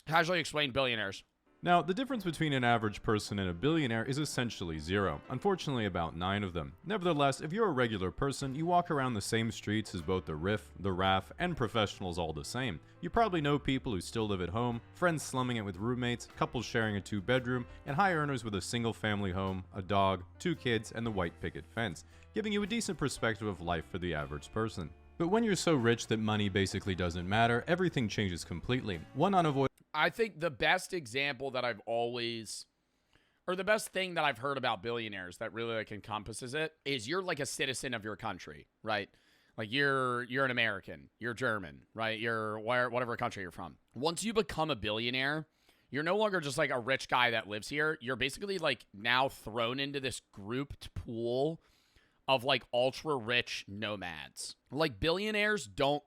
Casually explain billionaires. Now, the difference between an average person and a billionaire is essentially zero. Unfortunately, about 9 of them. Nevertheless, if you're a regular person, you walk around the same streets as both the riff, the RAF, and professionals all the same. You probably know people who still live at home, friends slumming it with roommates, couples sharing a 2-bedroom, and high earners with a single family home, a dog, 2 kids, and the white picket fence, giving you a decent perspective of life for the average person. But when you're so rich that money basically doesn't matter, everything changes completely. One unavoidable I think the best example that I've always, or the best thing that I've heard about billionaires that really like encompasses it is you're like a citizen of your country, right? Like you're an American, you're German, right? You're whatever country you're from. Once you become a billionaire, you're no longer just like a rich guy that lives here. You're basically like now thrown into this grouped pool of like ultra rich nomads. Like billionaires don't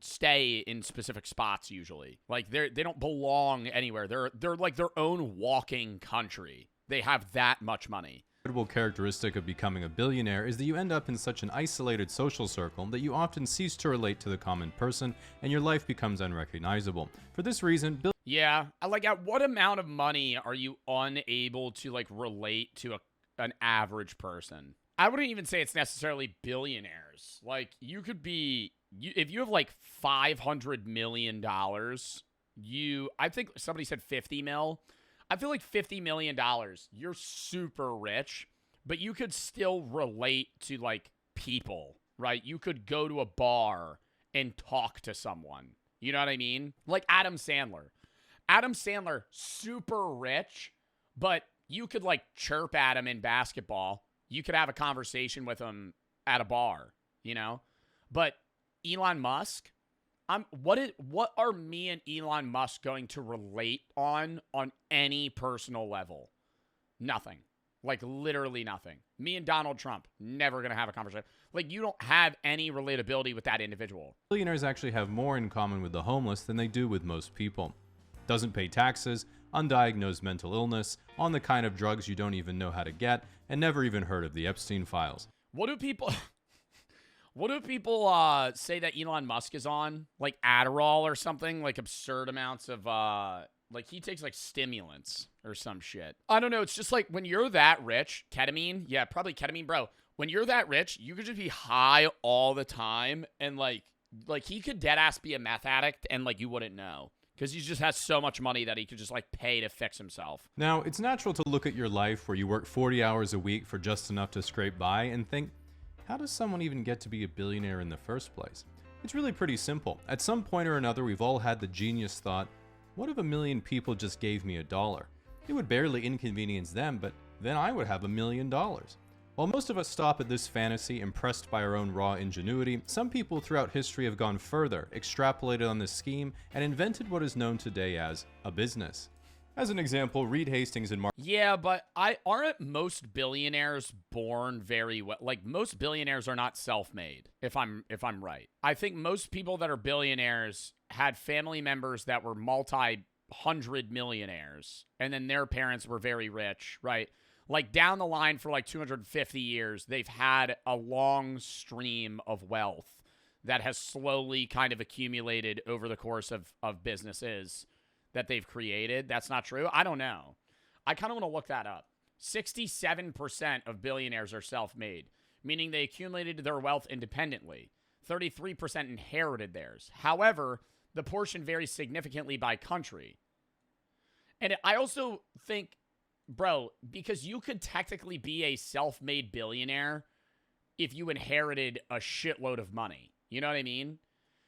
stay in specific spots usually. Like they don't belong anywhere. They're like their own walking country. They have that much money. characteristic of becoming a billionaire is that you end up in such an isolated social circle that you often cease to relate to the common person and your life becomes unrecognizable. For this reason, Yeah, like at what amount of money are you unable to like relate to an average person? I wouldn't even say it's necessarily billionaires. Like you could be if you have like $500 million, I think somebody said 50 mil. I feel like $50 million, you're super rich, but you could still relate to like people, right? You could go to a bar and talk to someone. You know what I mean? Like Adam Sandler. Adam Sandler, super rich, but you could like chirp at him in basketball. You could have a conversation with him at a bar, you know? But Elon Musk, what are me and Elon Musk going to relate on any personal level? Nothing. Like literally nothing. Me and Donald Trump, never going to have a conversation. Like you don't have any relatability with that individual. billionaires actually have more in common with the homeless than they do with most people. Doesn't pay taxes, undiagnosed mental illness, on the kind of drugs you don't even know how to get, and never even heard of the Epstein files. What do people say that Elon Musk is on? Like Adderall or something? Like absurd amounts of like he takes like stimulants or some shit. I don't know. It's just like when you're that rich, ketamine. Yeah, probably ketamine, bro. When you're that rich, you could just be high all the time and like he could dead ass be a meth addict and like you wouldn't know. Because he just has so much money that he could just like pay to fix himself. Now, it's natural to look at your life where you work 40 hours a week for just enough to scrape by and think, how does someone even get to be a billionaire in the first place? It's really pretty simple. At some point or another, we've all had the genius thought, what if 1 million people just gave me $1? It would barely inconvenience them, but then I would have $1 million. While most of us stop at this fantasy, impressed by our own raw ingenuity, some people throughout history have gone further, extrapolated on this scheme, and invented what is known today as a business. As an example, Reed Hastings and Mark. Yeah, but aren't most billionaires born very well? Like most billionaires are not self-made. If I'm right, I think most people that are billionaires had family members that were multi-hundred millionaires, and then their parents were very rich, right? Like down the line for like 250 years, they've had a long stream of wealth that has slowly kind of accumulated over the course of businesses that they've created. That's not true. I don't know. I kind of want to look that up. 67% of billionaires are self-made, meaning they accumulated their wealth independently. 33% inherited theirs. However, the portion varies significantly by country. And I also think, bro, because you could technically be a self-made billionaire if you inherited a shitload of money. You know what I mean?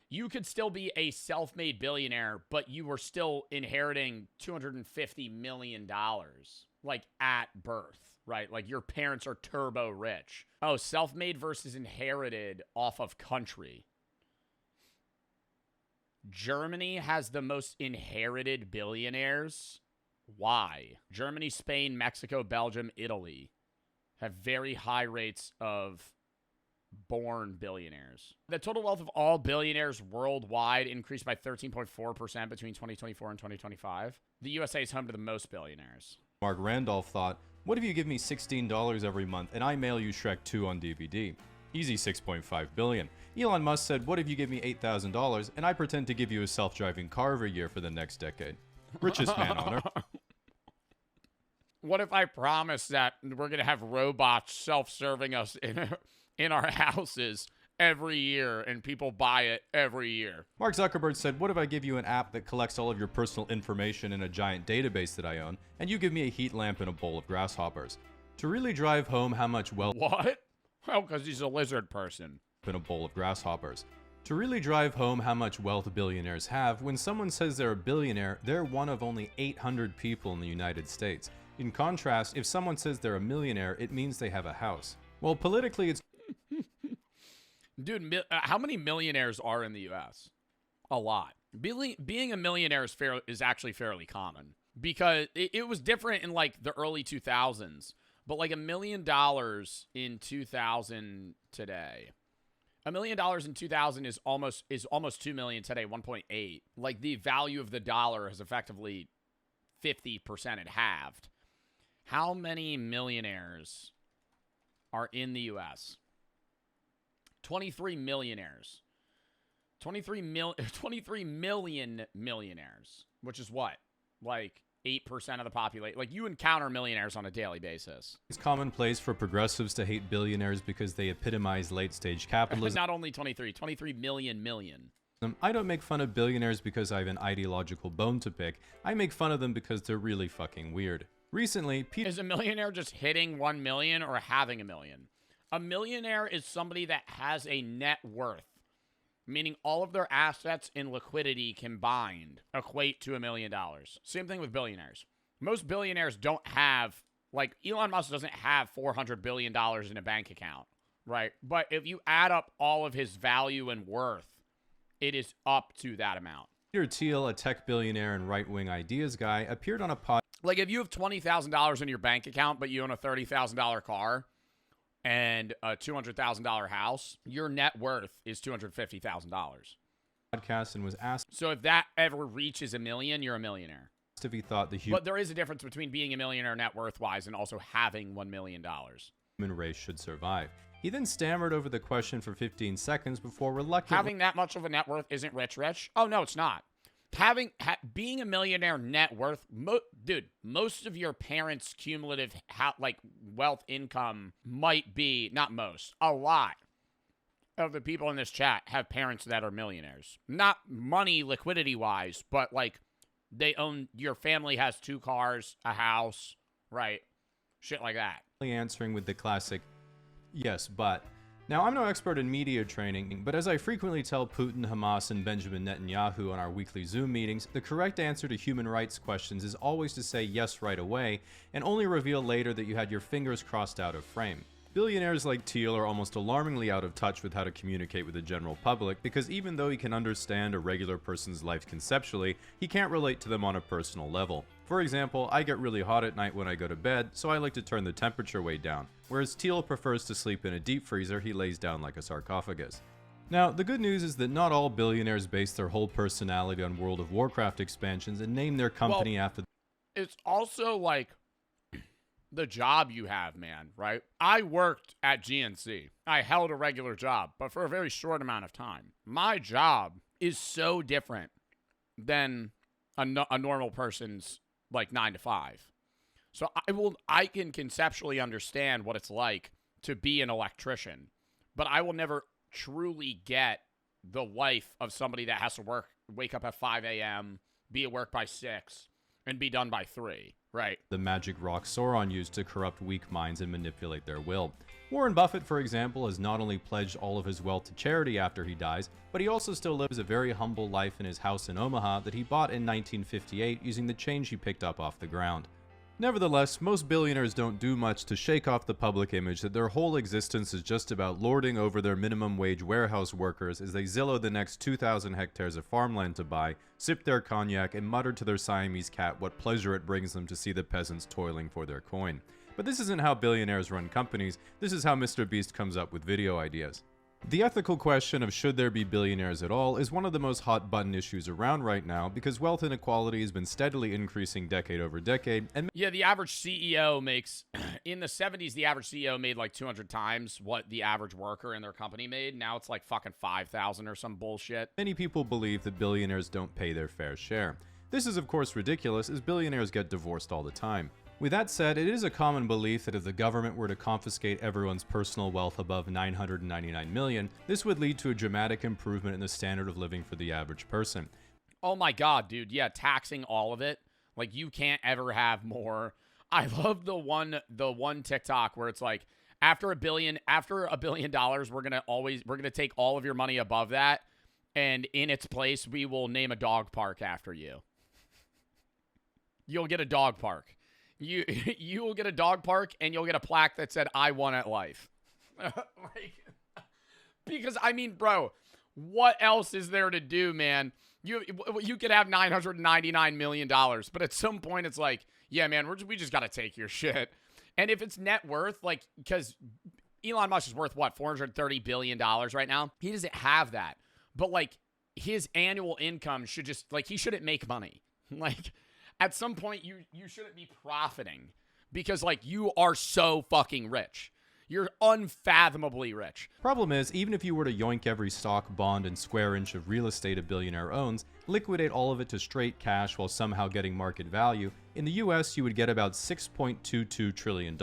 You could still be a self-made billionaire, but you were still inheriting $250 million, like at birth, right? Like your parents are turbo rich. Oh, self-made versus inherited off of country. Germany has the most inherited billionaires. Why? Germany, Spain, Mexico, Belgium, Italy have very high rates of born billionaires. The total wealth of all billionaires worldwide increased by 13.4% between 2024 and 2025. The USA is home to the most billionaires. Mark Randolph thought, what if you give me $16 every month and I mail you Shrek 2 on DVD? Easy $6.5 billion. Elon Musk said, what if you give me $8,000 and I pretend to give you a self-driving car every year for the next decade? Richest man on earth. What if I promise that we're going to have robots self-serving us in our houses every year and people buy it every year? Mark Zuckerberg said, what if I give you an app that collects all of your personal information in a giant database that I own, and you give me a heat lamp and a bowl of grasshoppers? To really drive home how much wealth... What? Well, because he's a lizard person. ...in a bowl of grasshoppers. To really drive home how much wealth billionaires have, when someone says they're a billionaire, they're one of only 800 people in the United States. In contrast, if someone says they're a millionaire, it means they have a house. Well, politically, it's... Dude, how many millionaires are in the U.S.? A lot. Being a millionaire is actually fairly common because it was different in like the early 2000s. But like $1 million in 2000 today, $1 million in 2000 is almost 2 million today, 1.8. Like the value of the dollar has effectively 50% it halved. How many millionaires are in the U.S.? 23 millionaires. 23 million millionaires, which is what? Like 8% of the population. Like, you encounter millionaires on a daily basis. It's commonplace for progressives to hate billionaires because they epitomize late-stage capitalism. Not only 23 million. I don't make fun of billionaires because I have an ideological bone to pick. I make fun of them because they're really fucking weird. Recently, Is a millionaire just hitting 1 million or having a million? A millionaire is somebody that has a net worth, meaning all of their assets and liquidity combined equate to $1 million. Same thing with billionaires. Most billionaires don't have, like, Elon Musk doesn't have $400 billion in a bank account, right? But if you add up all of his value and worth, it is up to that amount. Peter Thiel, a tech billionaire and right-wing ideas guy, appeared on a podcast. Like, if you have $20,000 in your bank account, but you own a $30,000 car and a $200,000 house, your net worth is $250,000. Podcast and was asked. So if that ever reaches $1 million, you're a millionaire. If he thought the But there is a difference between being a millionaire net worth-wise and also having $1 million. Human race should survive. He then stammered over the question for 15 seconds before reluctantly... Having that much of a net worth isn't rich? Oh, no, it's not. Being a millionaire net worth, dude, most of your parents' cumulative wealth income might be, not most, a lot of the people in this chat have parents that are millionaires. Not money liquidity-wise, but like your family has 2 cars, a house, right? Shit like that. Answering with the classic, yes, but... Now, I'm no expert in media training, but as I frequently tell Putin, Hamas, and Benjamin Netanyahu on our weekly Zoom meetings, the correct answer to human rights questions is always to say yes right away, and only reveal later that you had your fingers crossed out of frame. Billionaires like Thiel are almost alarmingly out of touch with how to communicate with the general public, because even though he can understand a regular person's life conceptually, he can't relate to them on a personal level. For example, I get really hot at night when I go to bed, so I like to turn the temperature way down, whereas Thiel prefers to sleep in a deep freezer he lays down like a sarcophagus. Now, the good news is that not all billionaires base their whole personality on World of Warcraft expansions and name their company after... It's also like the job you have, man, right? I worked at GNC. I held a regular job, but for a very short amount of time. My job is so different than a normal person's, like, 9 to 5. So I can conceptually understand what it's like to be an electrician, but I will never truly get the life of somebody that has to wake up at 5 a.m., be at work by 6, and be done by 3, right? The magic rock Sauron used to corrupt weak minds and manipulate their will. Warren Buffett, for example, has not only pledged all of his wealth to charity after he dies, but he also still lives a very humble life in his house in Omaha that he bought in 1958 using the change he picked up off the ground. Nevertheless, most billionaires don't do much to shake off the public image that their whole existence is just about lording over their minimum wage warehouse workers as they Zillow the next 2,000 hectares of farmland to buy, sip their cognac, and mutter to their Siamese cat what pleasure it brings them to see the peasants toiling for their coin. But this isn't how billionaires run companies, this is how Mr. Beast comes up with video ideas. The ethical question of should there be billionaires at all is one of the most hot-button issues around right now because wealth inequality has been steadily increasing decade over decade. And yeah, the average CEO makes in the 70s, the average CEO made like 200 times what the average worker in their company made. Now it's like fucking 5,000 or some bullshit. Many people believe that billionaires don't pay their fair share. This is of course ridiculous, as billionaires get divorced all the time. With that said, it is a common belief that if the government were to confiscate everyone's personal wealth above $999 million, this would lead to a dramatic improvement in the standard of living for the average person. Oh my God, dude. Yeah, taxing all of it. Like, you can't ever have more. I love the one TikTok where it's like, after $1 billion, we're gonna take all of your money above that, and in its place, we will name a dog park after you. You'll get a dog park. You will get a dog park, and you'll get a plaque that said, "I won at life." Because I mean, bro, what else is there to do, man? You could have $999 million, but at some point it's like, yeah, man, we just got to take your shit. And if it's net worth, like, because Elon Musk is worth, what, $430 billion right now? He doesn't have that. But, like, his annual income should just, like, he shouldn't make money. Like, at some point, you shouldn't be profiting because, like, you are so fucking rich. You're unfathomably rich. Problem is, even if you were to yoink every stock, bond, and square inch of real estate a billionaire owns, liquidate all of it to straight cash while somehow getting market value, in the US you would get about $6.22 trillion,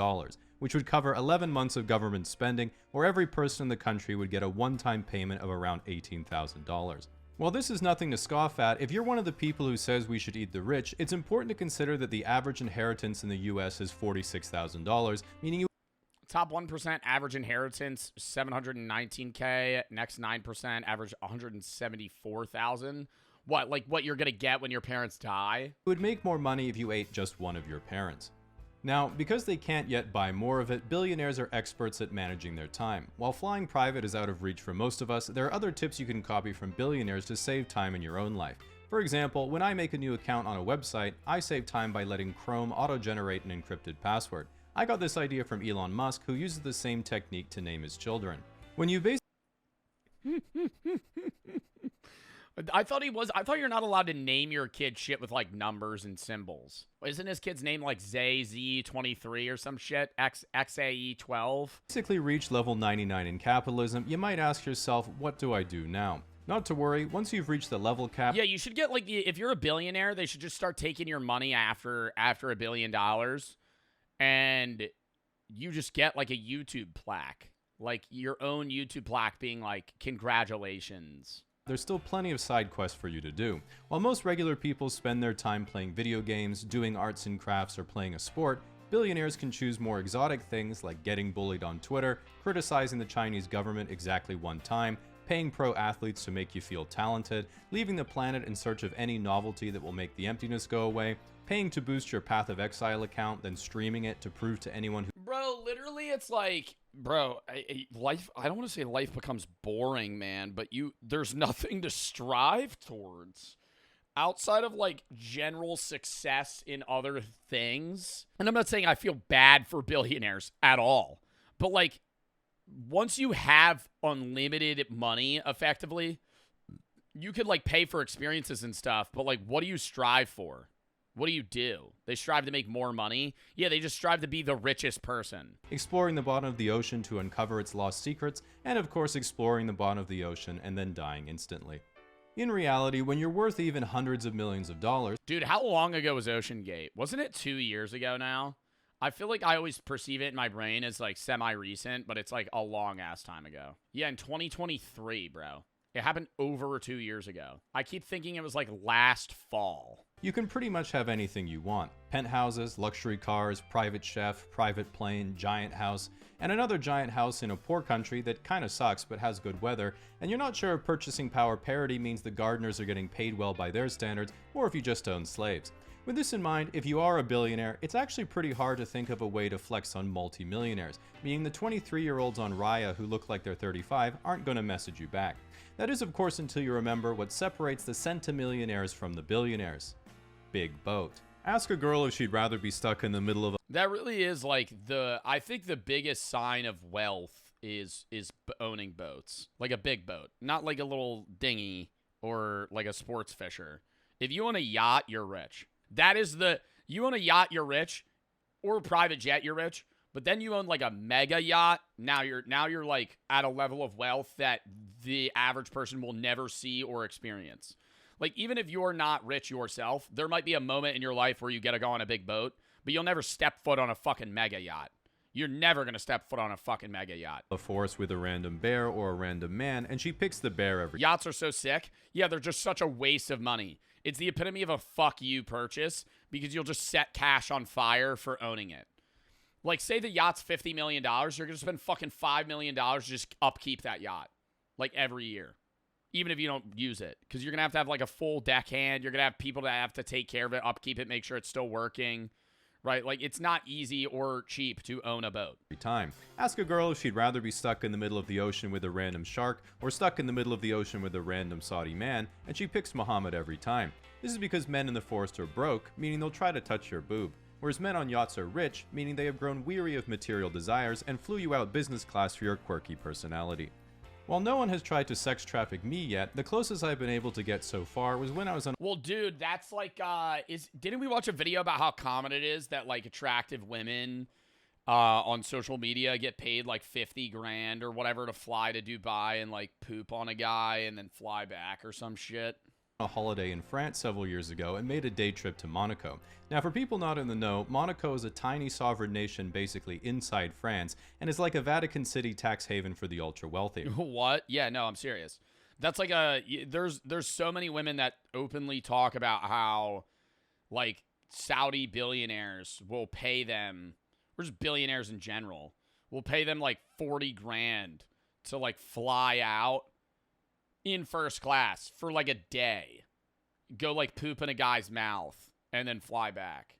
which would cover 11 months of government spending, or every person in the country would get a one-time payment of around $18,000. While this is nothing to scoff at, if you're one of the people who says we should eat the rich, it's important to consider that the average inheritance in the US is $46,000, meaning you Top 1% average inheritance, $719K. Next 9% average $174,000. What, like what you're going to get when your parents die? would make more money if you ate just one of your parents. Now, because they can't yet buy more of it, billionaires are experts at managing their time. While flying private is out of reach for most of us, there are other tips you can copy from billionaires to save time in your own life. For example, when I make a new account on a website, I save time by letting Chrome auto-generate an encrypted password. I got this idea from Elon Musk, who uses the same technique to name his children. When you I thought you're not allowed to name your kid shit with like numbers and symbols. Isn't his kid's name like ZZ23 or some shit? XAE12? basically reach level 99 in capitalism, you might ask yourself, what do I do now? Not to worry, once you've reached the level cap, Yeah, you should get like if you're a billionaire, they should just start taking your money after $1 billion. And you just get like a YouTube plaque, like your own YouTube plaque being like, congratulations. there's still plenty of side quests for you to do. While most regular people spend their time playing video games, doing arts and crafts, or playing a sport, billionaires can choose more exotic things like getting bullied on Twitter, criticizing the Chinese government exactly one time, paying pro athletes to make you feel talented, leaving the planet in search of any novelty that will make the emptiness go away, paying to boost your Path of Exile account, then streaming it to prove to anyone who Bro, literally it's like, bro, life, I don't want to say life becomes boring, man, but there's nothing to strive towards outside of like general success in other things. And I'm not saying I feel bad for billionaires at all, but like once you have unlimited money effectively, you could like pay for experiences and stuff, but like what do you strive for? What do? They strive to make more money? Yeah, they just strive to be the richest person. exploring the bottom of the ocean to uncover its lost secrets, and of course exploring the bottom of the ocean and then dying instantly. In reality, when you're worth even hundreds of millions of dollars, Dude, how long ago was Ocean Gate? Wasn't it 2 years ago now? I feel like I always perceive it in my brain as like semi-recent, but it's like a long-ass time ago. Yeah, in 2023, bro. It happened over 2 years ago. I keep thinking it was like last fall. you can pretty much have anything you want. Penthouses, luxury cars, private chef, private plane, giant house, and another giant house in a poor country that kinda sucks but has good weather, and you're not sure if purchasing power parity means the gardeners are getting paid well by their standards, or if you just own slaves. With this in mind, if you are a billionaire, it's actually pretty hard to think of a way to flex on multi-millionaires, meaning the 23-year-olds on Raya who look like they're 35 aren't gonna message you back. That is of course until you remember what separates the centimillionaires from the billionaires. Big boat. Ask a girl if she'd rather be stuck in the middle of a That really is like I think the biggest sign of wealth is owning boats. Like a big boat, not like a little dinghy or like a sports fisher. If you own a yacht, you're rich. You own a yacht, you're rich, or a private jet, you're rich. But then you own like a mega yacht. Now you're like at a level of wealth that the average person will never see or experience. Like, even if you're not rich yourself, there might be a moment in your life where you get to go on a big boat, but you'll never step foot on a fucking mega yacht. You're never going to step foot on a fucking mega yacht. A forest with a random bear or a random man, and she picks the bear every. Yachts are so sick. Yeah, they're just such a waste of money. It's the epitome of a fuck you purchase because you'll just set cash on fire for owning it. Like, say the yacht's $50 million, you're going to spend fucking $5 million to just upkeep that yacht. Like, every year. Even if you don't use it. Because you're going to have like a full deckhand. You're going to have people that have to take care of it, upkeep it, make sure it's still working. Right? Like, it's not easy or cheap to own a boat. Every time. Ask a girl if she'd rather be stuck in the middle of the ocean with a random shark or stuck in the middle of the ocean with a random Saudi man, and she picks Muhammad every time. This is because men in the forest are broke, meaning they'll try to touch your boob. Whereas men on yachts are rich, meaning they have grown weary of material desires and flew you out business class for your quirky personality. While no one has tried to sex traffic me yet, the closest I've been able to get so far was when I was on. Well, dude, that's like, didn't we watch a video about how common it is that like attractive women on social media get paid like 50 grand or whatever to fly to Dubai and like poop on a guy and then fly back or some shit? A holiday in France several years ago and made a day trip to Monaco. Now, for people not in the know, Monaco is a tiny sovereign nation basically inside France and is like a Vatican City tax haven for the ultra wealthy. What? Yeah, no, I'm serious. That's like there's so many women that openly talk about how like Saudi billionaires will pay them, or just billionaires in general, will pay them like 40 grand to like fly out in first class for like a day, go like poop in a guy's mouth and then fly back.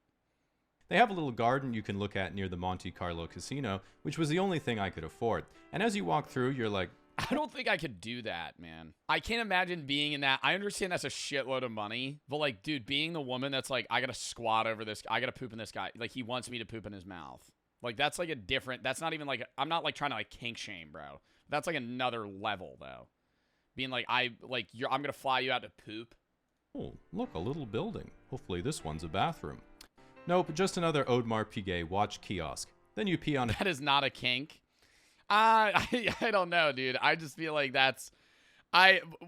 They have a little garden you can look at near the Monte Carlo casino, which was the only thing I could afford. And as you walk through, you're like, I don't think I could do that, man. I can't imagine being in that. I understand that's a shitload of money, but like, dude, being the woman that's like, I gotta squat over this, I gotta poop in this guy, like he wants me to poop in his mouth. Like, that's like a different, that's not even like, I'm not like trying to like kink shame, bro. That's like another level though. Being like, I'm gonna fly you out to poop. oh, look, a little building. Hopefully this one's a bathroom. Nope, just another Audemars Piguet watch kiosk. Then you pee on it. That is not a kink. I don't know, dude. I just feel like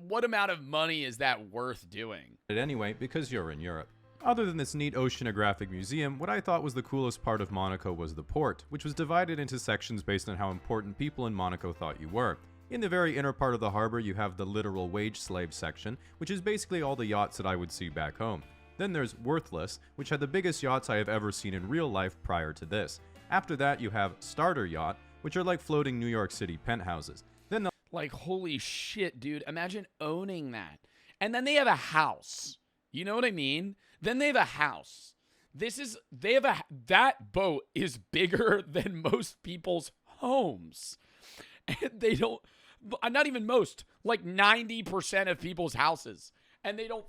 what amount of money is that worth doing? Anyway, because you're in Europe. Other than this neat oceanographic museum, what I thought was the coolest part of Monaco was the port, which was divided into sections based on how important people in Monaco thought you were. In the very inner part of the harbor, you have the literal wage slave section, which is basically all the yachts that I would see back home. Then there's Worthless, which had the biggest yachts I have ever seen in real life prior to this. After that, you have Starter Yacht, which are like floating New York City penthouses. Then like, holy shit, dude. Imagine owning that. And then they have a house. You know what I mean? Then they have a house. That boat is bigger than most people's homes. And they don't, not even most, like 90% of people's houses. And they don't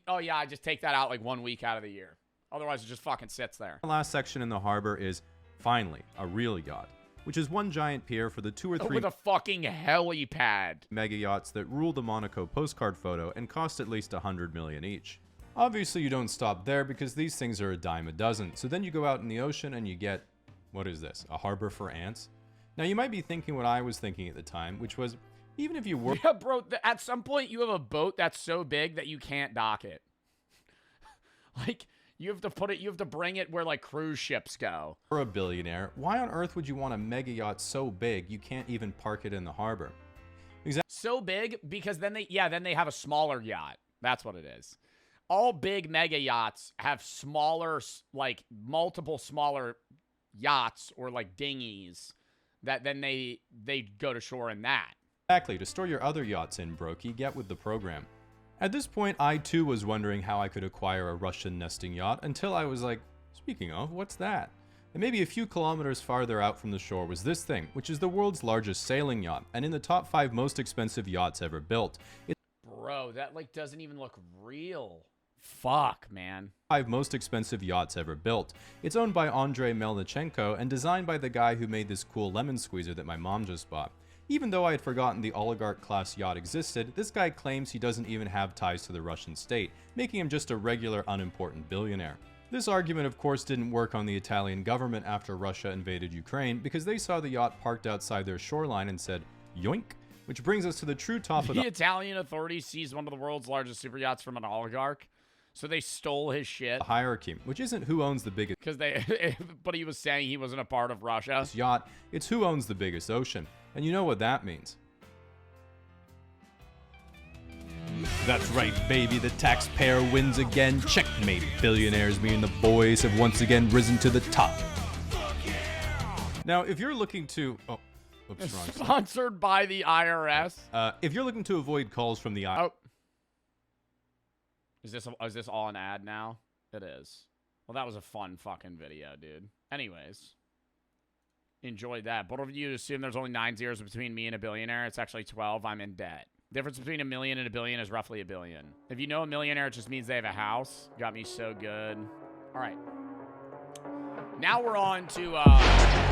oh yeah, I just take that out like 1 week out of the year. Otherwise it just fucking sits there. the last section in the harbor is, finally, a real yacht, which is one giant pier for the 2 or 3 with a fucking helipad. mega yachts that rule the Monaco postcard photo and cost at least $100 million each. Obviously, you don't stop there because these things are a dime a dozen. So then you go out in the ocean and you get, what is this, a harbor for ants? Now, you might be thinking what I was thinking at the time, which was, even if you were... Yeah, bro, at some point you have a boat that's so big that you can't dock it. Like, you have to bring it where, like, cruise ships go. For a billionaire, why on earth would you want a mega yacht so big you can't even park it in the harbor? So big because then they have a smaller yacht. That's what it is. All big mega yachts have smaller, like, multiple smaller yachts or, like, dinghies that then they go to shore in that. Exactly, to store your other yachts in, Brokey, get with the program. At this point, I too was wondering how I could acquire a Russian nesting yacht until I was like, speaking of, what's that? And maybe a few kilometers farther out from the shore was this thing, which is the world's largest sailing yacht, and in the top 5 most expensive yachts ever built. Bro, that like doesn't even look real. Fuck, man. 5 most expensive yachts ever built. It's owned by Andrei Melnichenko and designed by the guy who made this cool lemon squeezer that my mom just bought. Even though I had forgotten the oligarch-class yacht existed, this guy claims he doesn't even have ties to the Russian state, making him just a regular, unimportant billionaire. This argument, of course, didn't work on the Italian government after Russia invaded Ukraine because they saw the yacht parked outside their shoreline and said, yoink. Which brings us to the true top of the Italian authorities seized one of the world's largest super yachts from an oligarch. So they stole his shit. Hierarchy, which isn't who owns the biggest but he was saying he wasn't a part of Russia. Yacht, it's who owns the biggest ocean. And you know what that means. That's right, baby, the taxpayer wins again. Checkmate, billionaires, me and the boys have once again risen to the top. Now, if you're looking to... Oh, oops, wrong. Sponsored by the IRS. If you're looking to avoid calls from the IRS... Oh. Is this all an ad now? It is. Well, that was a fun fucking video, dude. Anyways. Enjoyed that. Both of you assume there's only 9 zeros between me and a billionaire. It's actually 12. I'm in debt. Difference between $1 million and $1 billion is roughly $1 billion. If you know a millionaire, it just means they have a house. Got me so good. All right. Now we're on to...